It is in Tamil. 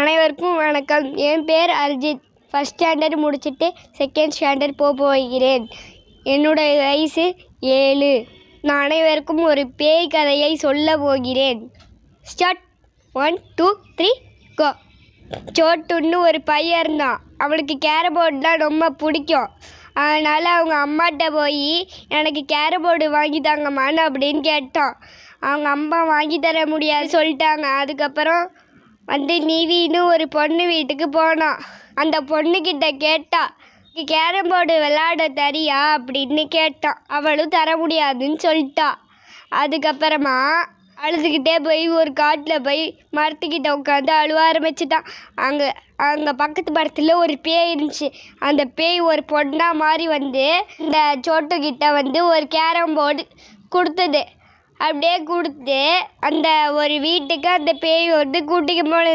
அனைவருக்கும் வணக்கம். என் பேர் அர்ஜித். ஃபஸ்ட் ஸ்டாண்டர்ட் முடிச்சுட்டு செகண்ட் ஸ்டாண்டர்ட் போகிறேன். என்னுடைய வயசு 7. நான் அனைவருக்கும் ஒரு பேய் கதையை சொல்லப் போகிறேன். ஸ்டார்ட். 1 2 3 கோ. சோட்டுன்னு ஒரு பையன் இருந்தான். அவனுக்கு கேரம் போர்டுலாம் ரொம்ப பிடிக்கும். அதனால் அவங்க அம்மாட்ட போய் எனக்கு கேரம் போர்டு வாங்கி தாங்கம்மான்னு அப்படின்னு கேட்டான். அவங்க அம்மா வாங்கி தர முடியாது சொல்லிட்டாங்க. அதுக்கப்புறம் நிவின்னு ஒரு பொண்ணு வீட்டுக்கு போனான். அந்த பொண்ணுக்கிட்ட கேட்டா, கேரம் போர்டு விளையாட தரியா அப்படின்னு கேட்டான். அவளும் தர முடியாதுன்னு சொல்லிட்டா. அதுக்கப்புறமா அழுதுகிட்டே போய் ஒரு காட்டில் போய் மரத்துக்கிட்ட உட்காந்து அழுவ ஆரம்பிச்சிட்டான். அங்கே பக்கத்து மரத்தில் ஒரு பேய் இருந்துச்சு. அந்த பேய் ஒரு பொண்ணாக மாறி இந்த சோட்டுக்கிட்ட ஒரு கேரம் போர்டு கொடுத்தது. அப்படியே கொடுத்து அந்த ஒரு வீட்டுக்கு அந்த பேய் கூட்டிக்கு போனது.